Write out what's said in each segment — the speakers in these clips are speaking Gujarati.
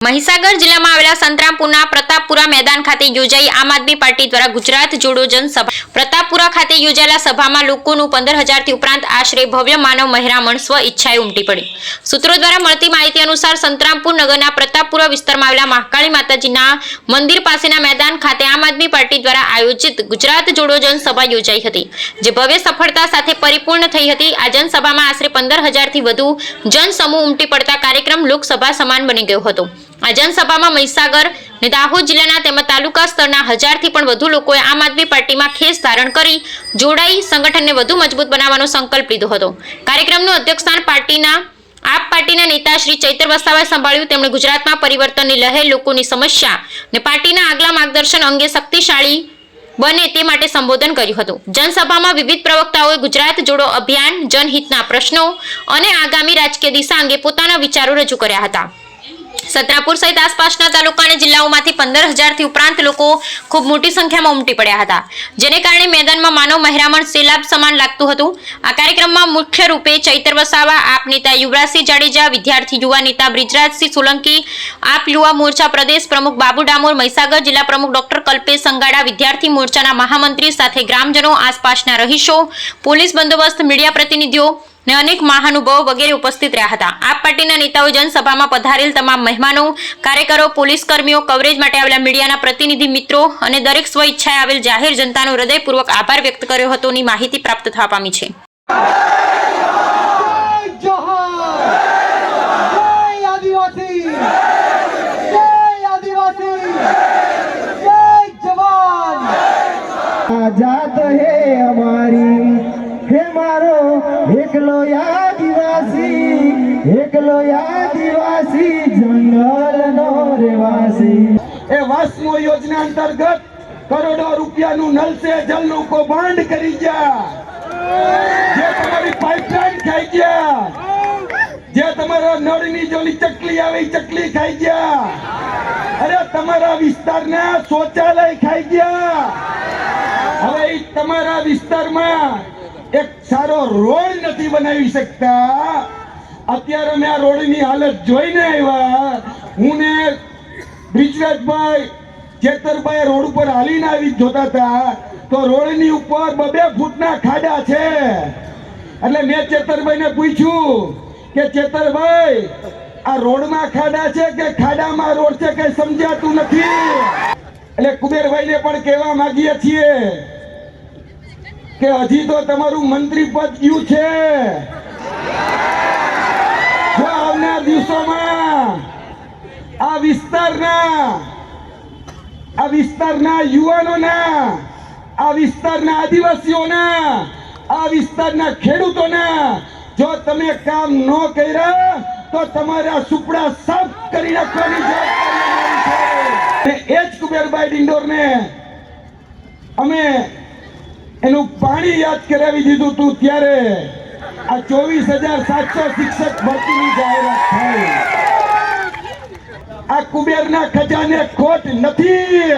મહીસાગર જિલ્લામાં આવેલા સંતરામપુરના પ્રતાપપુરા મેદાન ખાતે યોજાઈ આમ આદમી પાર્ટી દ્વારા ગુજરાત જોડો જનસભા। પ્રતાપપુરા ખાતે યોજાયેલા સભામાં લોકોનું 15,000 થી ઉપરાંત આશરે ભવ્ય માનવ મહેરામણ સ્વ ઈચ્છાએ ઉમટી પડી। સૂત્રો દ્વારા મળતી માહિતી અનુસાર સંતરામપુર નગરના પ્રતાપપુરા વિસ્તારમાં આવેલા મહાકાળી માતાજીના મંદિર પાસેના મેદાન ખાતે આમ આદમી પાર્ટી દ્વારા આયોજિત ગુજરાત જોડો જનસભા યોજાઈ હતી, જે ભવ્ય સફળતા સાથે પરિપૂર્ણ થઈ હતી। આ જનસભામાં આશરે 15,000 થી વધુ જનસમૂહ ઉમટી પડતા કાર્યક્રમ લોકસભા સમાન બની ગયો હતો। આ જનસભામાં મહીસાગર અને દાહોદ જિલ્લાના તેમજ તાલુકા સ્તરના 1000 થી પણ વધુ લોકોએ આમ આદમી પાર્ટીમાં ખેસ ધારણ કરી જોડાઈ સંગઠનને વધુ મજબૂત બનાવવાનો સંકલ્પ લીધો હતો। કાર્યક્રમનું અધ્યક્ષસ્થાન પાર્ટીના નેતા શ્રી ચૈતર વસાવાએ સંભાળ્યું। તેમણે ગુજરાતમાં પરિવર્તનની લહેર, લોકોની સમસ્યા અને પાર્ટીના આગલા માર્ગદર્શન અંગે શક્તિશાળી બને તે માટે સંબોધન કર્યું હતું। જનસભામાં વિવિધ પ્રવક્તાઓએ ગુજરાત જોડો અભિયાન, જનહિતના પ્રશ્નો અને આગામી રાજકીય દિશા અંગે પોતાના વિચારો રજૂ કર્યા હતા। સંતરામપુર સહિત આસપાસના તાલુકા અને જિલ્લાઓમાંથી 15,000 થી ઉપરાંત લોકો ખૂબ મોટી સંખ્યામાં ઉમટી પડ્યા હતા, જેને કારણે મેદાનમાં માનવ મહેરામણ સેલાબ સમાન લાગતું હતું। આ કાર્યક્રમમાં મુખ્ય રૂપે ચૈતર વસાવા, આપ નેતા યુવરાજસિંહ જાડેજા, વિદ્યાર્થી યુવા નેતા બ્રિજરાજસિંહ સોલંકી, આપ યુવા મોરચા પ્રદેશ પ્રમુખ બાબુ ડામોર, મહીસાગર જિલ્લા પ્રમુખ ડોક્ટર કલ્પેશ સંગાડા, વિદ્યાર્થી મોરચાના મહામંત્રી સાથે ગ્રામજનો, આસપાસના રહીશો, પોલીસ બંદોબસ્ત, મીડિયા પ્રતિનિધિઓ ને અનેક મહાનુભાવો વગેરે ઉપસ્થિત રહ્યા હતા। આપ પાર્ટીના નેતાઓએ જનસભામાં પધારેલ તમામ મહેમાનો, કાર્યકરો, પોલીસ કર્મીઓ, કવરેજ માટે આવેલા મીડિયાના પ્રતિનિધિ મિત્રો અને દરેક સ્વ ઈચ્છાએ આવેલ જાહેર જનતાનો હૃદયપૂર્વક આભાર વ્યક્ત કર્યો હતોની માહિતી પ્રાપ્ત થવા પામી છે। आजाद है हमारी हे मारो एकलो आदिवासी जंगल नो रेवासी। ए वास्मो योजना अंतर्गत करोड़ों रुपया नु नल से जल नु को बांध करी गया, जे तुम्हारी पाइपलाइन खाई गया, जे तुम्हारा नळनी जोली चकली आवे चकली खाई गया, अरे तुम्हारा विस्तार ना शौचालय खाई गया। હવે તમારા વિસ્તારમાં એક સારો રોડ નથી બનાવી શકતા। અત્યારે મેં આ રોડની હાલત જોઈને આવ્યા, હું ને બ્રિજરાજભાઈ, ચેતરભાઈ રોડ ઉપર હાલીને આવી જોતા હતા તો રોડની ઉપર 2 ફૂટના ખાડા છે। એટલે મેં ચેતરભાઈને પૂછ્યું કે ચેતરભાઈ, આ રોડમાં ખાડા છે કે ખાડામાં રોડ છે, કઈ સમજાતું નથી। એટલે કુબેરભાઈને પણ કહેવા માંગીએ છીએ કે હજી તો તમારું મંત્રી પદ ગયું છે, જો આવનાર દિવસોમાં આ વિસ્તારના યુવાનોના, આ વિસ્તારના આદિવાસીઓના, આ વિસ્તારના ખેડૂતોના જો તમે કામ ન કર્યા તો તમારા સુપડા સાફ કરી નાખવાની જવાબદારી છે। એ જ કુબેરભાઈ ડિંડોરને અમે એનું પાણી યાદ કરાવી દીધું હતું ત્યારે આ 24,700 શિક્ષક ભરતીની જાહેરાત થઈ। આ કુબેરના ખજાને ખોટ નથી,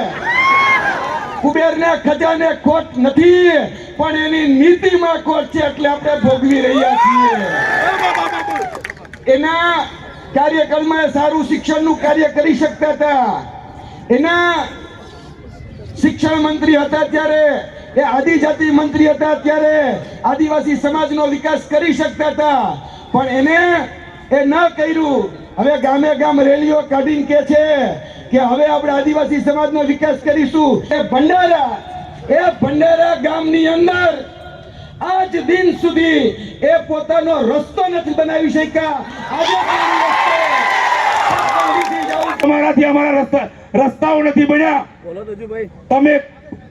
કુબેરના ખજાને ખોટ નથી, પણ એની નીતિમાં ખોટ છે, એટલે આપણે ભોગવી રહ્યા છીએ। એના કાર્યકાળમાં સારું શિક્ષણનું કાર્ય કરી શકતા હતા। એના શિક્ષણ મંત્રી હતા ત્યારે, એ આદિજાતિ મંત્રી હતા ત્યારે આદિવાસી સમાજનો વિકાસ કરી શકતા હતા, પણ એને એ ન કર્યું। હવે ગામે ગામ રેલીઓ કાઢીને કહે છે કે હવે આપણે આદિવાસી સમાજનો વિકાસ કરીશું। એ ભંડારા ગામની અંદર આજ દિન સુધી એ પોતાનો રસ્તો નથી બનાવી શક્યા। આજે તમારાથી અમારા રસ્તાઓ નથી બન્યા। તમે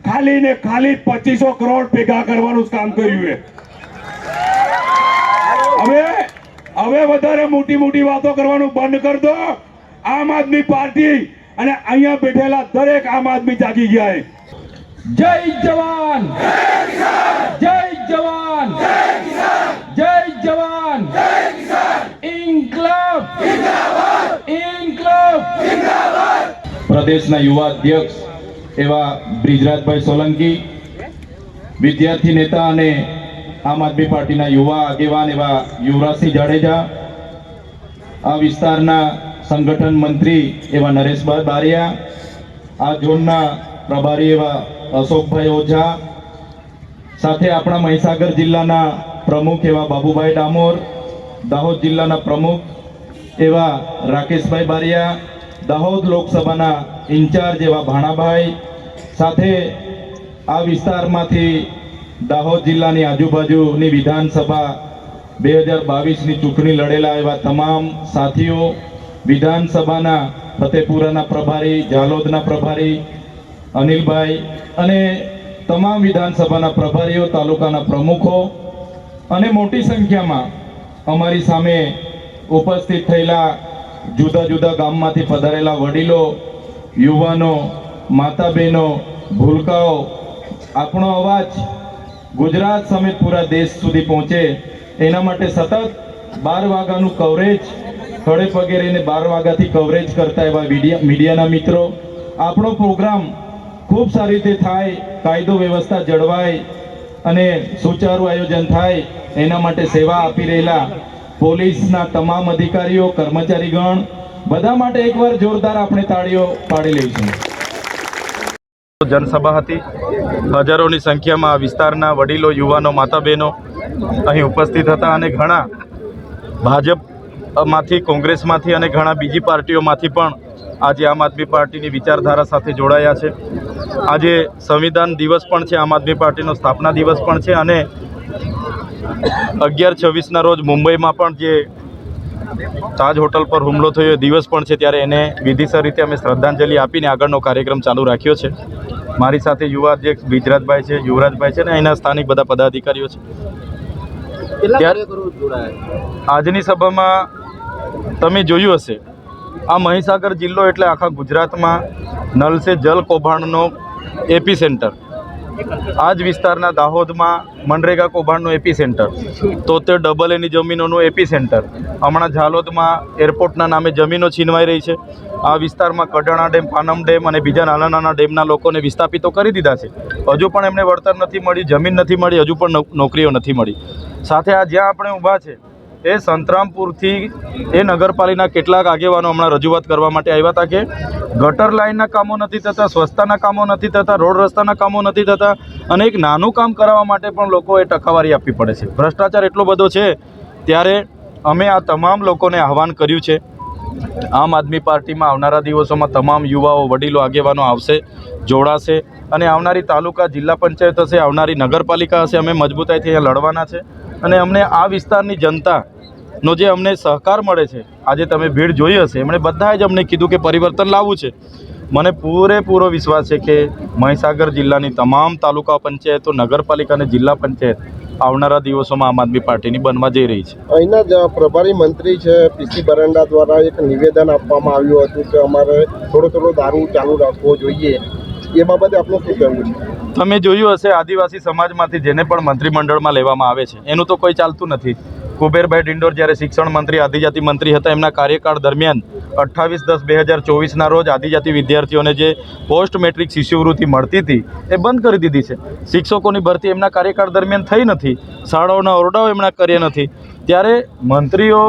ખાલી ને ખાલી 2500 કરોડ ભેગા કરવાનું કામ કર્યું છે। હવે વધારે મોટી વાતો કરવાનું બંધ કર દો। આમ આદમી પાર્ટી અને અહીંયા બેઠેલા દરેક આમ આદમી જાગી ગયા છે। જય જવાન, જય જવાન, જય જવાન, ઇન્કલાબ, ઇન્કલાબ। પ્રદેશના યુવા અધ્યક્ષ એવા બ્રિજરાજભાઈ સોલંકી, વિદ્યાર્થી નેતા અને આમ આદમી પાર્ટીના યુવા આગેવાન એવા યુવરાજસિંહ જાડેજા, આ વિસ્તારના સંગઠન મંત્રી એવા નરેશભાઈ બારિયા, આ ઝોનના પ્રભારી એવા અશોકભાઈ ઓઝા, સાથે આપણા મહીસાગર જિલ્લાના પ્રમુખ એવા બાબુભાઈ ડામોર, દાહોદ જિલ્લાના પ્રમુખ એવા રાકેશભાઈ બારિયા, દાહોદ લોકસભાના ઇન્ચાર્જ એવા ભાણાભાઈ, સાથે આ વિસ્તારમાંથી દાહોદ જિલ્લાની આજુબાજુની વિધાનસભા 2022ની ચૂંટણી લડેલા એવા તમામ સાથીઓ, વિધાનસભાના ફતેપુરાના પ્રભારી, જાલોદના પ્રભારી અનિલભાઈ અને તમામ વિધાનસભાના પ્રભારીઓ, તાલુકાના પ્રમુખો અને મોટી સંખ્યામાં અમારી સામે ઉપસ્થિત થયેલા જુદા જુદા ગામમાંથી પધારેલા વડીલો, યુવાનો, માતા બહેનો, ભૂલકાઓ, આપણો અવાજ ગુજરાત સમેત પૂરા દેશ સુધી પહોંચે એના માટે સતત 12 વાગ્યાનું કવરેજ, ખડે પગે રહીને 12 વાગ્યાથી કવરેજ કરતા એવા મીડિયાના મિત્રો, આપણો પ્રોગ્રામ ખૂબ સારી રીતે થાય, કાયદો વ્યવસ્થા જળવાય અને સુચારુ આયોજન થાય એના માટે સેવા આપી રહેલા પોલીસના તમામ અધિકારીઓ, કર્મચારીગણ બધા માટે એકવાર જોરદાર આપણે તાળીઓ પાડી લઈશું. જનસભા હતી. હજારોની સંખ્યામાં આ વિસ્તારના વડીલો, યુવાનો, માતા બહેનો અહીં ઉપસ્થિત હતા અને ઘણા ભાજપમાંથી, કોંગ્રેસમાંથી અને ઘણા બીજી પાર્ટીઓમાંથી પણ આજે આમ આદમી પાર્ટીની વિચારધારા સાથે જોડાયા છે. આજે સંવિધાન દિવસ પણ છે, આમ આદમી પાર્ટીનો સ્થાપના દિવસ પણ છે અને 11/26ના રોજ મુંબઈમાં પણ જે તાજ હોટલ પર હુમલો થયો એ દિવસ પણ છે, ત્યારે એને વિધિસર રીતે અમે શ્રદ્ધાંજલિ આપીને આગળનો કાર્યક્રમ ચાલુ રાખ્યો છે. મારી સાથે યુવા અધ્યક્ષ બ્રિજરાજભાઈ છે, યુવરાજભાઈ છે અને અહીંના સ્થાનિક બધા પદાધિકારીઓ છે. આજની સભામાં તમે જોયું હશે, આ મહીસાગર જિલ્લો એટલે આખા ગુજરાતમાં નલ સે જલ કૌભાંડનો એપી સેન્ટર. આ જ વિસ્તારના દાહોદમાં મનરેગા કૌભાંડનું એપી સેન્ટર, 73 AA ની જમીનોનું એપી સેન્ટર. હમણાં ઝાલોદમાં એરપોર્ટના નામે જમીનો છીનવાઈ રહી છે. આ વિસ્તારમાં કડાણા ડેમ, પાનમ ડેમ અને બીજા નાના નાના ડેમના લોકોને વિસ્થાપિતો કરી દીધા છે. હજુ પણ એમને વળતર નથી મળી, જમીન નથી મળી, હજુ પણ નોકરીઓ નથી મળી. સાથે આ જ્યાં આપણે ઊભા છે એ સંતરામપુરથી એ નગરપાલિકાના કેટલાક આગેવાનો હમણાં રજૂઆત કરવા માટે આવ્યા હતા કે ગટર લાઇનના કામો નથી થતા, સ્વચ્છતાના કામો નથી થતા, રોડ રસ્તાના કામો નથી થતા અને એક નાનું કામ કરાવવા માટે પણ લોકોએ ટકાવારી આપવી પડે છે. ભ્રષ્ટાચાર એટલો બધો છે. ત્યારે અમે આ તમામ લોકોને આહવાન કર્યું છે. આમ આદમી પાર્ટીમાં આવનારા દિવસોમાં તમામ યુવાઓ, વડીલો, આગેવાનો આવશે, જોડાશે અને આવનારી તાલુકા, જિલ્લા પંચાયત હશે, આવનારી નગરપાલિકા હશે, અમે મજબૂતાઈથી અહીંયા લડવાના છે અને અમને આ વિસ્તારની જનતાનો જે અમને સહકાર મળે છે, આજે તમે ભીડ જોઈ હશે, એમણે બધાએ જ અમને કીધું કે પરિવર્તન લાવવું છે. મને પૂરેપૂરો વિશ્વાસ છે કે મહીસાગર જિલ્લાની તમામ તાલુકા પંચાયતો, નગરપાલિકા અને જિલ્લા પંચાયત આવનારા દિવસોમાં આમ આદમી પાર્ટીની બનવા જઈ રહી છે. અહીંના જ પ્રભારી મંત્રી છે પીસી બરંડા દ્વારા એક નિવેદન આપવામાં આવ્યું હતું કે અમારે થોડો દારૂ ચાલુ રાખવો જોઈએ. એ બાબતે આપનું શું કહેવું છે? તમે જોયું હશે, આદિવાસી સમાજમાંથી જેને પણ મંત્રીમંડળમાં લેવામાં આવે છે એનું તો કોઈ ચાલતું નથી. કુબેરભાઈ ડિંડોર જ્યારે શિક્ષણ મંત્રી, આદિજાતિ મંત્રી હતા, એમના કાર્યકાળ દરમિયાન 28/10/2024ના રોજ આદિજાતિ વિદ્યાર્થીઓને જે પોસ્ટ મેટ્રિક શિષ્યવૃત્તિ મળતી હતી એ બંધ કરી દીધી છે. શિક્ષકોની ભરતી એમના કાર્યકાળ દરમિયાન થઈ નથી, શાળાઓના ઓરડાઓ એમના કર્યા નથી. ત્યારે મંત્રીઓ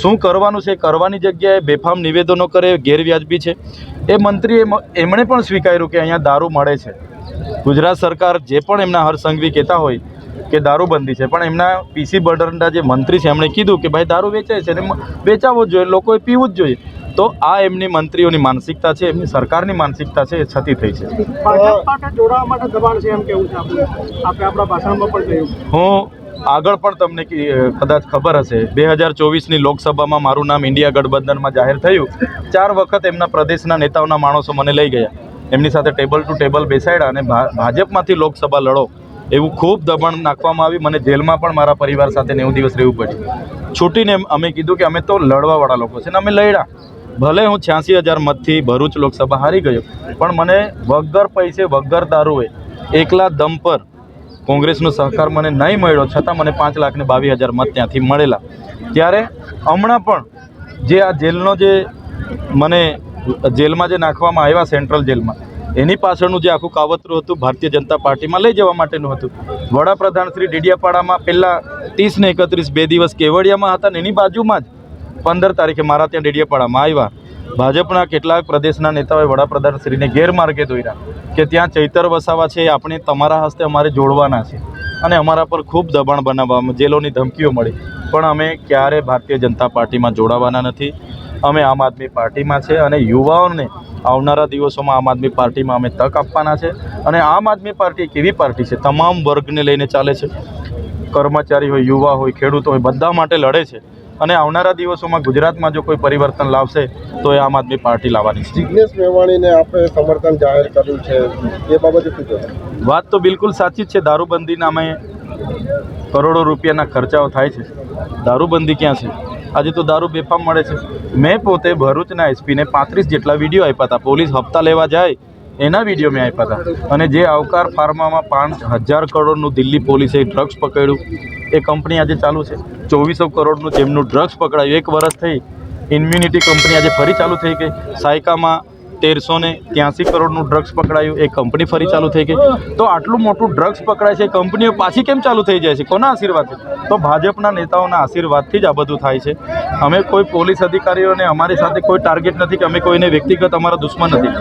શું કરવાનું છે કરવાની જગ્યાએ બેફામ નિવેદનો કરે, ગેરવ્યાજબી છે. એ મંત્રીએ એમણે પણ સ્વીકાર્યું કે અહીંયા દારૂ મળે છે. ગુજરાત સરકાર જે પણ એમના હરસંઘવી કહેતા હોય કે દારૂબંધી છે, પણ એમના પીસી બરંડા જે મંત્રી છે એમણે કીધું કે ભાઈ દારૂ વેચાય છે અને વેચાવવો જ જોઈએ, લોકોએ પીવું જ જોઈએ. તો આ એમની મંત્રીઓની માનસિકતા છે, એમની સરકારની માનસિકતા છે, એ છતી થઈ છે. હું આગળ પણ તમને કદાચ ખબર હશે, 2024ની લોકસભામાં મારું નામ ઇન્ડિયા ગઠબંધનમાં જાહેર થયું. 4 વખત એમના પ્રદેશના નેતાઓના માણસો મને લઈ ગયા, એમની સાથે ટેબલ ટુ ટેબલ બેસાડ્યા અને ભાજપમાંથી લોકસભા લડો એવું ખૂબ દબાણ નાખવામાં આવી. મને જેલમાં પણ મારા પરિવાર સાથે 90 દિવસ રહેવું પડ્યું. છૂટીને અમે કીધું કે અમે તો લડવાવાળા લોકો છે ને અમે લડ્યા. ભલે હું 86,000 મતથી ભરૂચ લોકસભા હારી ગયો, પણ મને વગર પૈસે, વગર દારૂએ, એકલા દમ પર કોંગ્રેસનો સહકાર મને નહીં મળ્યો, છતાં મને 5,22,000 મત ત્યાંથી મળેલા. ત્યારે હમણાં પણ જે આ જેલનો જે મને જેલમાં જે નાખવામાં આવ્યા, સેન્ટ્રલ જેલમાં, એની પાછળનું જે આખું કાવતરું હતું ભારતીય જનતા પાર્ટીમાં લઈ જવા માટેનું હતું. વડાપ્રધાન શ્રી ડેડિયાપાડામાં પહેલાં 30 ને 31 2 દિવસ કેવડિયામાં હતા ને એની બાજુમાં જ 15 તારીખે મારા ત્યાં ડેડિયાપાડામાં આવ્યા. ભાજપના કેટલાક પ્રદેશના નેતાઓએ વડાપ્રધાનશ્રીને ગેરમાર્ગે દોર્યા કે ત્યાં ચૈતર વસાવા છે એ આપણે તમારા હસ્તે અમારે જોડવાના છે અને અમારા પર ખૂબ દબાણ બનાવવામાં જેલોની ધમકીઓ મળી. પણ અમે ક્યારે ભારતીય જનતા પાર્ટીમાં જોડાવાના નથી. અમે આમ આદમી પાર્ટીમાં છે અને યુવાઓને આવનારા દિવસોમાં આમ આદમી પાર્ટીમાં અમે તક આપવાના છે. અને આમ આદમી પાર્ટી એક એવી પાર્ટી છે તમામ વર્ગને લઈને ચાલે છે. કર્મચારી હોય, યુવા હોય, ખેડૂતો હોય, બધા માટે લડે છે. અને આવનારા દિવસોમાં ગુજરાતમાં જો કોઈ પરિવર્તન લાવશે તો એ આમ આદમી પાર્ટી લાવવાની છે. જિગ્નેશ મેવાણીને આપણે સમર્થન જાહેર કર્યું છે, એ બાબતે શું કહેવાય? વાત તો બિલકુલ સાચી જ છે. દારૂબંધીના અમે કરોડો રૂપિયાના ખર્ચાઓ થાય છે. દારૂબંધી ક્યાં છે? આજે તો દારૂ બેફામ મળે છે. મેં પોતે ભરૂચના એસપીને 35 જેટલા વિડીયો આપ્યા હતા. પોલીસ હપ્તા લેવા જાય એના વિડીયો મેં આપ્યા હતા. અને જે આવકાર ફાર્મામાં 5,000 કરોડનું દિલ્હી પોલીસે ડ્રગ્સ પકડ્યું, એ કંપની આજે ચાલુ છે. 2400 કરોડનું જેમનું ડ્રગ્સ પકડાયું, 1 વર્ષ થઈ. ઇમ્યુનિટી કંપની આજે ફરી ચાલુ થઈ ગઈ. સાયકામાં 1383 કરોડનું ડ્રગ્સ પકડાયું, એ કંપની ફરી ચાલુ થઈ ગઈ. તો આટલું મોટું ડ્રગ્સ પકડાય છે, કંપનીઓ પાછી કેમ ચાલુ થઈ જાય છે? કોના આશીર્વાદથી? તો ભાજપના નેતાઓના આશીર્વાદથી જ આ બધું થાય છે. અમે કોઈ પોલીસ અધિકારીઓને અમારી સાથે કોઈ ટાર્ગેટ નથી કે અમે કોઈને વ્યક્તિગત અમારા દુશ્મન નથી.